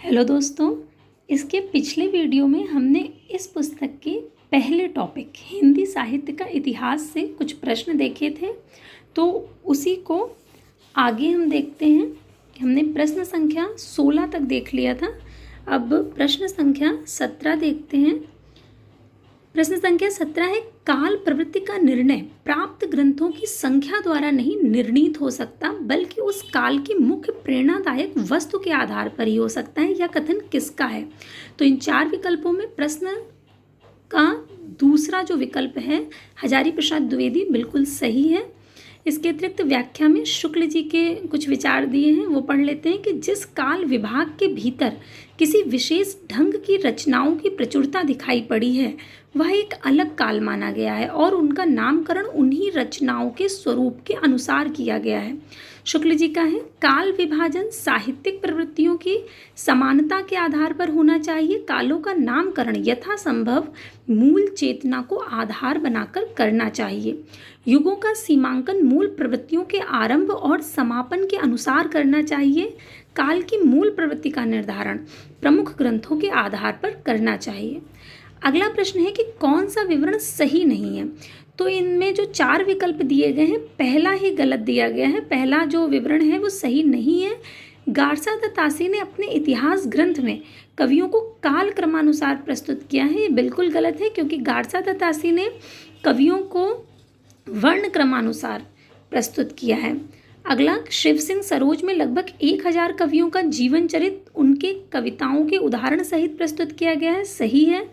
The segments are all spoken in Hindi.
हेलो दोस्तों। इसके पिछले वीडियो में हमने इस पुस्तक के पहले टॉपिक हिंदी साहित्य का इतिहास से कुछ प्रश्न देखे थे, तो उसी को आगे हम देखते हैं। हमने प्रश्न संख्या 16 तक देख लिया था। अब प्रश्न संख्या 17 देखते हैं। प्रश्न संख्या 17 है, काल प्रवृत्ति का निर्णय प्राप्त ग्रंथों की संख्या द्वारा नहीं निर्णीत हो सकता, बल्कि उस काल की मुख्य प्रेरणादायक वस्तु के आधार पर ही हो सकता है। यह कथन किसका है? तो इन चार विकल्पों में प्रश्न का दूसरा जो विकल्प है हजारी प्रसाद द्विवेदी बिल्कुल सही है। इसके अतिरिक्त व्याख्या में शुक्ल जी के कुछ विचार दिए हैं, वो पढ़ लेते हैं कि जिस काल विभाग के भीतर किसी विशेष ढंग की रचनाओं की प्रचुरता दिखाई पड़ी है वह एक अलग काल माना गया है और उनका नामकरण उन्हीं रचनाओं के स्वरूप के अनुसार किया गया है। शुक्ल जी का है, काल विभाजन साहित्यिक प्रवृत्तियों की समानता के आधार पर होना चाहिए। कालों का नामकरण यथासंभव मूल चेतना को आधार बनाकर करना चाहिए। युगों का सीमांकन मूल प्रवृत्तियों के आरंभ और समापन के अनुसार करना चाहिए। काल की मूल प्रवृत्ति का निर्धारण प्रमुख ग्रंथों के आधार पर करना चाहिए। अगला प्रश्न है कि कौन सा विवरण सही नहीं है? तो इनमें जो चार विकल्प दिए गए हैं, पहला ही गलत दिया गया है। पहला जो विवरण है वो सही नहीं है। गारसा द तासी ने अपने इतिहास ग्रंथ में कवियों को काल क्रमानुसार प्रस्तुत किया है, ये बिल्कुल गलत है, क्योंकि गारसा द तासी ने कवियों को वर्ण क्रमानुसार प्रस्तुत किया है। अगला, शिव सिंह सरोज में लगभग 1000 कवियों का जीवन चरित्र उनके कविताओं के उदाहरण सहित प्रस्तुत किया गया है, सही है।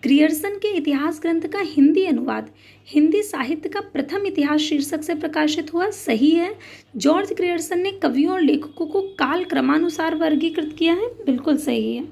ग्रियर्सन के इतिहास ग्रंथ का हिंदी अनुवाद हिंदी साहित्य का प्रथम इतिहास शीर्षक से प्रकाशित हुआ, सही है। जॉर्ज ग्रियर्सन ने कवियों और लेखकों को काल क्रमानुसार वर्गीकृत किया है, बिल्कुल सही है।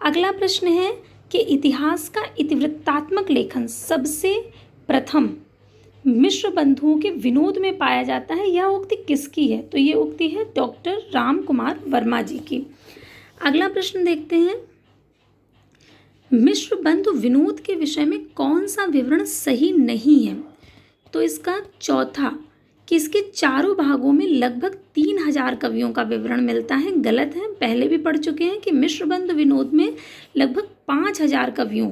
अगला प्रश्न है कि इतिहास का इतिवृत्तात्मक लेखन सबसे प्रथम मिश्र बंधुओं के विनोद में पाया जाता है, यह उक्ति किसकी है? तो ये उक्ति है डॉक्टर राम कुमार वर्मा जी की। अगला प्रश्न देखते हैं, मिश्र बंधु विनोद के विषय में कौन सा विवरण सही नहीं है? तो इसका चौथा कि इसके चारों भागों में लगभग 3000 कवियों का विवरण मिलता है, गलत है। पहले भी पढ़ चुके हैं कि मिश्र बंधु विनोद में लगभग 5000 कवियों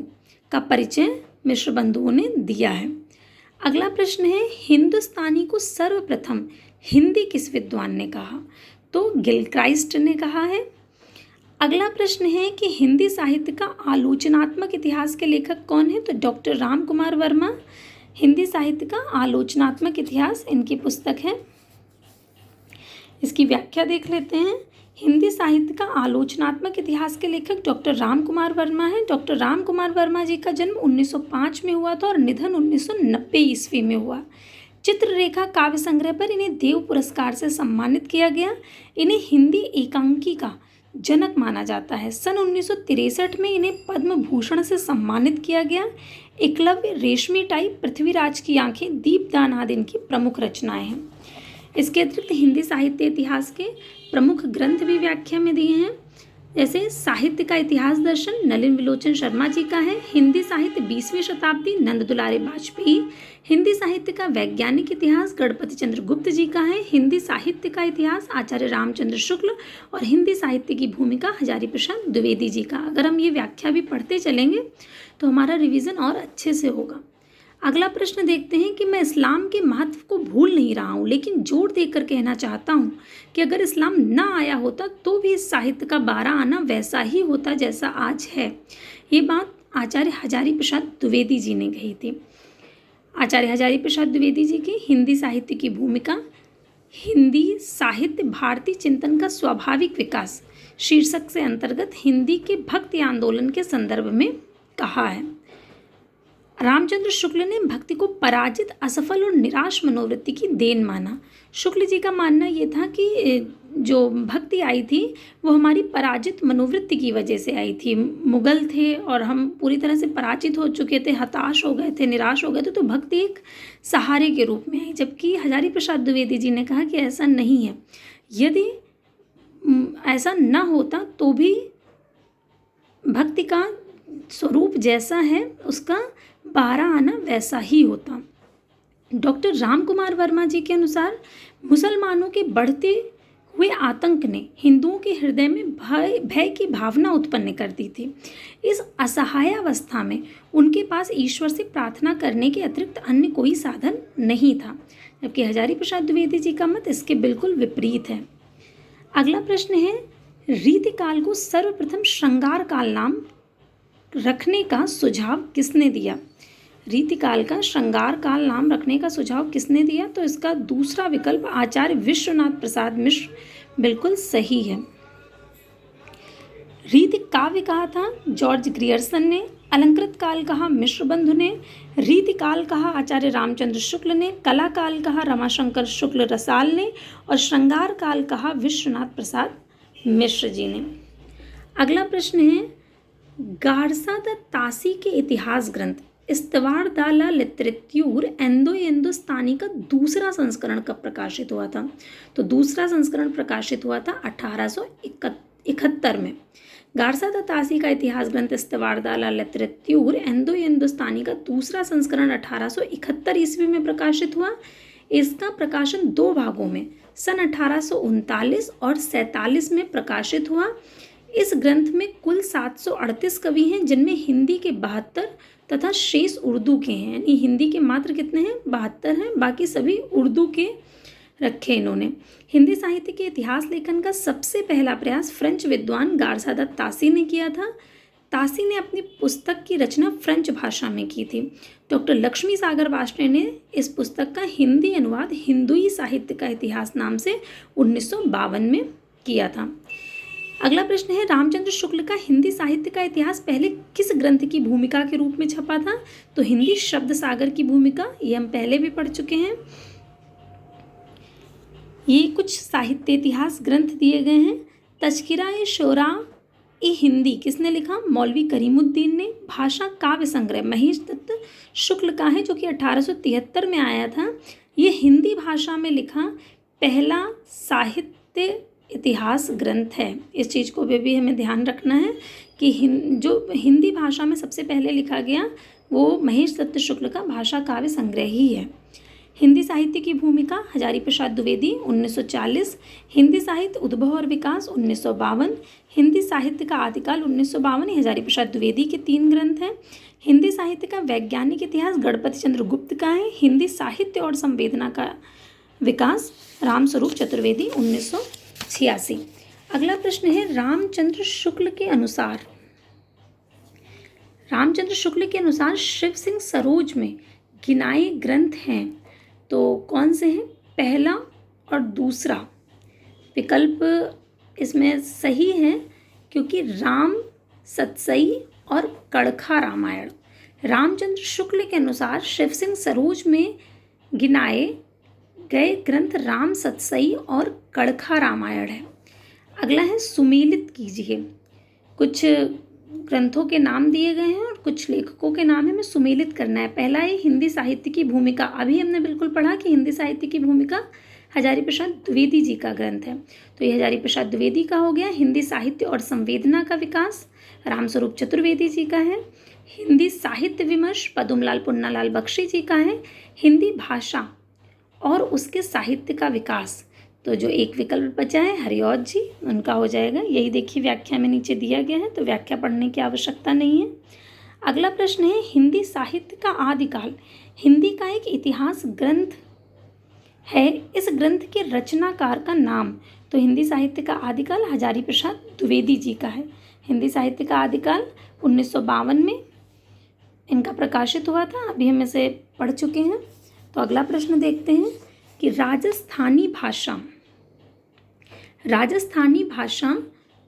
का परिचय मिश्र बंधुओं ने दिया है। अगला प्रश्न है, हिंदुस्तानी को सर्वप्रथम हिंदी किस विद्वान ने कहा? तो गिलक्राइस्ट ने कहा है। अगला प्रश्न है कि हिंदी साहित्य का आलोचनात्मक इतिहास के लेखक कौन है? तो डॉक्टर राम कुमार वर्मा। हिंदी साहित्य का आलोचनात्मक इतिहास इनकी पुस्तक है। इसकी व्याख्या देख लेते हैं। हिंदी साहित्य का आलोचनात्मक इतिहास के लेखक डॉक्टर राम कुमार वर्मा है। डॉक्टर राम कुमार वर्मा जी का जन्म 1905 में हुआ था और निधन 1990 ईस्वी में हुआ। चित्ररेखा काव्य संग्रह पर इन्हें देव पुरस्कार से सम्मानित किया गया। इन्हें हिंदी एकांकी का जनक माना जाता है। सन 1963 में इन्हें पद्म भूषण से सम्मानित किया गया। एकलव्य, रेशमी टाई, पृथ्वीराज की आंखें, दीपदान आदि इनकी प्रमुख रचनाएं हैं। इसके अतिरिक्त हिंदी साहित्य इतिहास के प्रमुख ग्रंथ भी व्याख्या में दिए हैं, जैसे साहित्य का इतिहास दर्शन नलिन विलोचन शर्मा जी का है। हिंदी साहित्य 20वीं शताब्दी नंद दुलारे वाजपेयी। हिंदी साहित्य का वैज्ञानिक इतिहास गणपति चंद्र गुप्त जी का है। हिंदी साहित्य का इतिहास आचार्य रामचंद्र शुक्ल और हिंदी साहित्य की भूमिका हजारी प्रसाद द्विवेदी जी का। अगर हम ये व्याख्या भी पढ़ते चलेंगे तो हमारा रिवीजन और अच्छे से होगा। अगला प्रश्न देखते हैं कि मैं इस्लाम के महत्व को भूल नहीं रहा हूँ, लेकिन जोर देकर कहना चाहता हूँ कि अगर इस्लाम ना आया होता तो भी इस साहित्य का 12 आना वैसा ही होता जैसा आज है। ये बात आचार्य हजारी प्रसाद द्विवेदी जी ने कही थी। आचार्य हजारी प्रसाद द्विवेदी जी की हिंदी साहित्य की भूमिका हिंदी साहित्य भारतीय चिंतन का स्वाभाविक विकास शीर्षक से अंतर्गत हिंदी के भक्ति आंदोलन के संदर्भ में कहा है। रामचंद्र शुक्ल ने भक्ति को पराजित, असफल और निराश मनोवृत्ति की देन माना। शुक्ल जी का मानना ये था कि जो भक्ति आई थी वो हमारी पराजित मनोवृत्ति की वजह से आई थी। मुगल थे और हम पूरी तरह से पराजित हो चुके थे, हताश हो गए थे, निराश हो गए थे, तो भक्ति एक सहारे के रूप में आई। जबकि हजारी प्रसाद द्विवेदी जी ने कहा कि ऐसा नहीं है, यदि ऐसा न होता तो भी भक्ति का स्वरूप जैसा है उसका 12 आना वैसा ही होता। डॉक्टर राम कुमार वर्मा जी के अनुसार मुसलमानों के बढ़ते हुए आतंक ने हिंदुओं के हृदय में भय की भावना उत्पन्न कर दी थी। इस असहाय अवस्था में उनके पास ईश्वर से प्रार्थना करने के अतिरिक्त अन्य कोई साधन नहीं था, जबकि हजारी प्रसाद द्विवेदी जी का मत इसके बिल्कुल विपरीत है। अगला प्रश्न है, रीतिकाल को सर्वप्रथम श्रृंगार काल नाम रखने का सुझाव किसने दिया? रीतिकाल का श्रृंगार काल नाम रखने का सुझाव किसने दिया? तो इसका दूसरा विकल्प आचार्य विश्वनाथ प्रसाद मिश्र बिल्कुल सही है। रीति काव्य कहा था जॉर्ज ग्रियर्सन ने, अलंकृत काल कहा मिश्र बंधु ने, रीति काल कहा आचार्य रामचंद्र शुक्ल ने, कला काल कहा रमाशंकर शुक्ल रसाल ने और श्रृंगार काल कहा विश्वनाथ प्रसाद मिश्र जी ने। अगला प्रश्न है, गारसा द तासी के इतिहास ग्रंथ इस्तवार दाला लितरेत्यूर एंदो हिंदुस्तानी का दूसरा संस्करण कब प्रकाशित हुआ था? तो दूसरा संस्करण प्रकाशित हुआ था 1871 में। गारसा द तासी का इतिहास ग्रंथ इस्तवार दाला लितरेत्यूर एंदो हिंदुस्तानी का दूसरा संस्करण 1871 ईस्वी में प्रकाशित हुआ। इसका प्रकाशन 2 भागों में सन 1839 और 47 में प्रकाशित हुआ। इस ग्रंथ में कुल 738 कवि हैं, जिनमें हिंदी के 72 तथा शेष उर्दू के हैं। यानी हिंदी के मात्र कितने हैं? 72 हैं, बाकी सभी उर्दू के रखे इन्होंने। हिंदी साहित्य के इतिहास लेखन का सबसे पहला प्रयास फ्रेंच विद्वान गारसा द तासी ने किया था। तासी ने अपनी पुस्तक की रचना फ्रेंच भाषा में की थी। डॉक्टर लक्ष्मी सागर वार्ष्णेय ने इस पुस्तक का हिंदी अनुवाद हिंदुई साहित्य का इतिहास नाम से 1952 में किया था। अगला प्रश्न है, रामचंद्र शुक्ल का हिंदी साहित्य का इतिहास पहले किस ग्रंथ की भूमिका के रूप में छपा था? तो हिंदी शब्द सागर की भूमिका, ये हम पहले भी पढ़ चुके हैं। ये कुछ साहित्य इतिहास ग्रंथ दिए गए हैं। तज़किरा-ए शोरा ए हिंदी किसने लिखा? मौलवी करीमुद्दीन ने। भाषा काव्य संग्रह महेश दत्त शुक्ल का है, जो कि 1873 में आया था। ये हिंदी भाषा में लिखा पहला साहित्य इतिहास ग्रंथ है। इस चीज़ को भी हमें ध्यान रखना है कि जो हिंदी भाषा में सबसे पहले लिखा गया वो महेश दत्त शुक्ल का भाषा काव्य संग्रह ही है। हिंदी साहित्य की भूमिका हजारी प्रसाद द्विवेदी 1940, हिंदी साहित्य उद्भव और विकास 1952, हिंदी साहित्य का आदिकाल 1952 हजारी प्रसाद द्विवेदी के 3 ग्रंथ हैं। हिंदी साहित्य का वैज्ञानिक इतिहास गणपति चंद्र गुप्त का है। हिंदी साहित्य और संवेदना का विकास रामस्वरूप चतुर्वेदी 1986। अगला प्रश्न है, रामचंद्र शुक्ल के अनुसार शिव सिंह सरोज में गिनाए ग्रंथ हैं तो कौन से हैं? पहला और दूसरा विकल्प इसमें सही है, क्योंकि राम सतसई और कड़खा रामायण। रामचंद्र शुक्ल के अनुसार शिव सिंह सरोज में गिनाए गए ग्रंथ राम सतसई और कड़खा रामायण है। अगला है, सुमेलित कीजिए। कुछ ग्रंथों के नाम दिए गए हैं और कुछ लेखकों के नाम है, हमें सुमेलित करना है। पहला है हिंदी साहित्य की भूमिका। अभी हमने बिल्कुल पढ़ा कि हिंदी साहित्य की भूमिका हजारी प्रसाद द्विवेदी जी का ग्रंथ है, तो ये हजारी प्रसाद द्विवेदी का हो गया। हिंदी साहित्य और संवेदना का विकास रामस्वरूप चतुर्वेदी जी का है। हिंदी साहित्य विमर्श पदुमलाल पुन्नालाल बख्शी जी का है। हिंदी भाषा और उसके साहित्य का विकास, तो जो एक विकल्प बचा है हरिऔध जी, उनका हो जाएगा। यही देखिए व्याख्या में नीचे दिया गया है, तो व्याख्या पढ़ने की आवश्यकता नहीं है। अगला प्रश्न है, हिंदी साहित्य का आदिकाल हिंदी का एक इतिहास ग्रंथ है, इस ग्रंथ के रचनाकार का नाम? तो हिंदी साहित्य का आदिकाल हजारी प्रसाद द्विवेदी जी का है। हिंदी साहित्य का आदिकाल 1952 में इनका प्रकाशित हुआ था, अभी हम इसे पढ़ चुके हैं। तो अगला प्रश्न देखते हैं कि राजस्थानी भाषा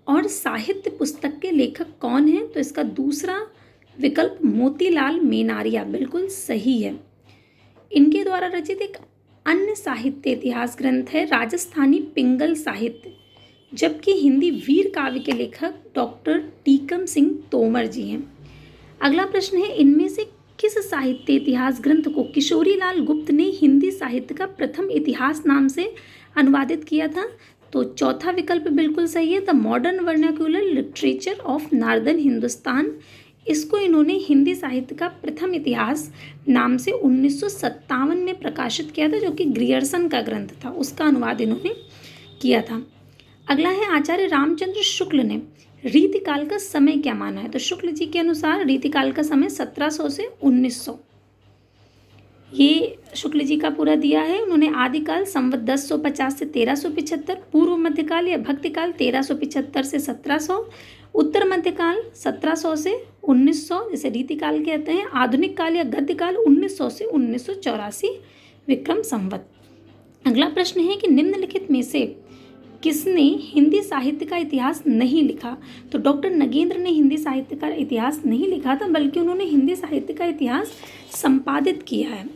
और साहित्य पुस्तक के लेखक कौन हैं? तो इसका दूसरा विकल्प मोतीलाल मेनारिया बिल्कुल सही है। इनके द्वारा रचित एक अन्य साहित्य इतिहास ग्रंथ है राजस्थानी पिंगल साहित्य, जबकि हिंदी वीर काव्य के लेखक डॉक्टर टीकम सिंह तोमर जी हैं। अगला प्रश्न है, इनमें से किस साहित्य इतिहास ग्रंथ को किशोरीलाल गुप्त ने हिंदी साहित्य का प्रथम इतिहास नाम से अनुवादित किया था? तो चौथा विकल्प बिल्कुल सही है, the modern vernacular literature of northern Hindustan. इसको इन्होंने हिंदी साहित्य का प्रथम इतिहास नाम से 1957 में प्रकाशित किया था, जो कि ग्रियर्सन का ग्रंथ था, उसका अनुवाद इन्होंने किया था। अगला है आचार्य रामचंद्र शुक्ल ने रीतिकाल का समय क्या माना है? तो शुक्ल जी के अनुसार रीतिकाल का समय 1700 से 1900, ये शुक्ल जी का पूरा दिया है। उन्होंने आदिकाल संवत 1050 से 1375, पूर्व मध्यकाल या भक्तिकाल 1375 से 1700, उत्तर मध्यकाल 1700 से 1900 जिसे रीतिकाल कहते हैं, आधुनिक काल या गद्यकाल 1900 से 1984 विक्रम संवत। अगला प्रश्न है कि निम्नलिखित में से किसने हिंदी साहित्य का इतिहास नहीं लिखा? तो डॉक्टर नगेंद्र ने हिंदी साहित्य का इतिहास नहीं लिखा था, बल्कि उन्होंने हिंदी साहित्य का इतिहास संपादित किया है।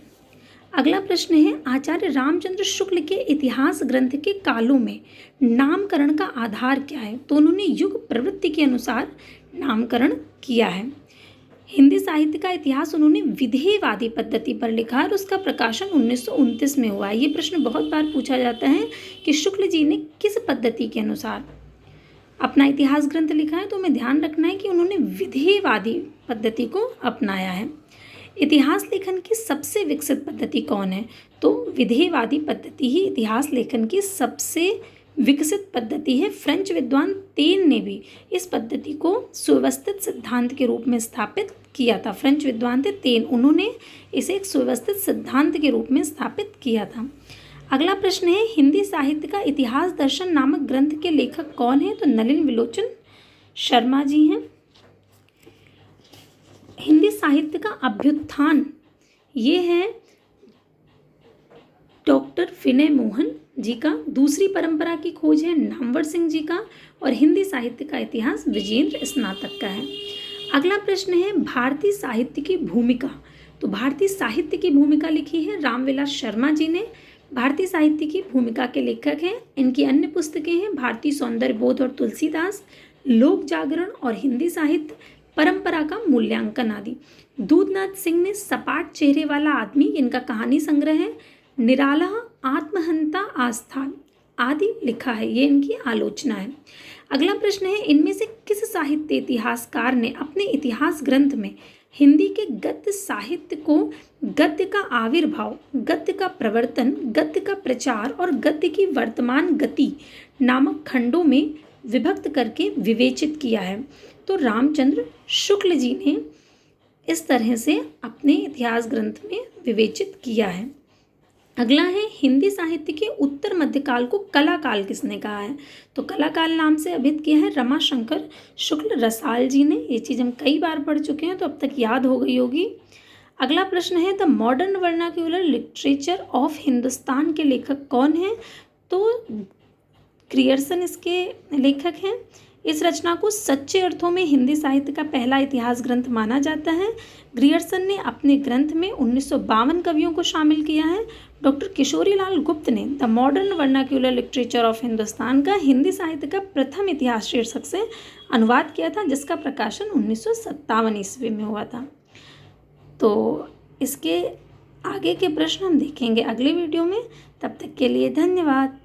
अगला प्रश्न है आचार्य रामचंद्र शुक्ल के इतिहास ग्रंथ के कालों में नामकरण का आधार क्या है? तो उन्होंने युग प्रवृत्ति के अनुसार नामकरण किया है। हिंदी साहित्य का इतिहास उन्होंने विधेयवादी पद्धति पर लिखा और उसका प्रकाशन 1929 में हुआ है। ये प्रश्न बहुत बार पूछा जाता है कि शुक्ल जी ने किस पद्धति के अनुसार अपना इतिहास ग्रंथ लिखा है, तो हमें ध्यान रखना है कि उन्होंने विधेयवादी पद्धति को अपनाया है। इतिहास लेखन की सबसे विकसित पद्धति कौन है? तो विधेयवादी पद्धति ही इतिहास लेखन की सबसे विकसित पद्धति है। फ्रेंच विद्वान तेन ने भी इस पद्धति को सुव्यवस्थित सिद्धांत के रूप में स्थापित किया था। फ्रेंच विद्वान थे तेन, उन्होंने इसे एक सुव्यवस्थित सिद्धांत के रूप में स्थापित किया था। अगला प्रश्न है हिंदी साहित्य का इतिहास दर्शन नामक ग्रंथ के लेखक कौन है? तो नलिन विलोचन शर्मा जी हैं। हिंदी साहित्य का अभ्युत्थान ये है डॉक्टर विनय मोहन जी का। दूसरी परंपरा की खोज है नामवर सिंह जी का। और हिंदी साहित्य का इतिहास विजेंद्र स्नातक का है। अगला प्रश्न है भारतीय साहित्य की भूमिका। तो भारतीय साहित्य की भूमिका लिखी है रामविलास शर्मा जी ने। भारतीय साहित्य की भूमिका के लेखक हैं। इनकी अन्य पुस्तकें हैं भारतीय सौंदर्य बोध और तुलसीदास, लोक जागरण और हिंदी साहित्य, परंपरा का मूल्यांकन आदि। दूधनाथ सिंह ने सपाट चेहरे वाला आदमी, इनका कहानी संग्रह है, निराला, आत्महंता, आस्था आदि लिखा है। ये इनकी आलोचना है। अगला प्रश्न है इनमें से किस साहित्य इतिहासकार ने अपने इतिहास ग्रंथ में हिंदी के गद्य साहित्य को गद्य का आविर्भाव, गद्य का प्रवर्तन, गद्य का प्रचार और गद्य की वर्तमान गति नामक खंडों में विभक्त करके विवेचित किया है? तो रामचंद्र शुक्ल जी ने इस तरह से अपने इतिहास ग्रंथ में विवेचित किया है। अगला है हिंदी साहित्य के उत्तर मध्यकाल को कलाकाल किसने कहा है? तो कलाकाल नाम से अभिहित किया है रमाशंकर शुक्ल रसाल जी ने। ये चीज़ हम कई बार पढ़ चुके हैं तो अब तक याद हो गई होगी। अगला प्रश्न है the modern vernacular literature of Hindustan के लेखक कौन हैं? तो ग्रियर्सन इसके लेखक हैं। इस रचना को सच्चे अर्थों में हिंदी साहित्य का पहला इतिहास ग्रंथ माना जाता है। ग्रियर्सन ने अपने ग्रंथ में 1952 कवियों को शामिल किया है। डॉक्टर किशोरीलाल गुप्त ने the modern vernacular literature of Hindustan का हिंदी साहित्य का प्रथम इतिहास शीर्षक से अनुवाद किया था, जिसका प्रकाशन 1957 ईस्वी में हुआ था। तो इसके आगे के प्रश्न हम देखेंगे अगले वीडियो में। तब तक के लिए धन्यवाद।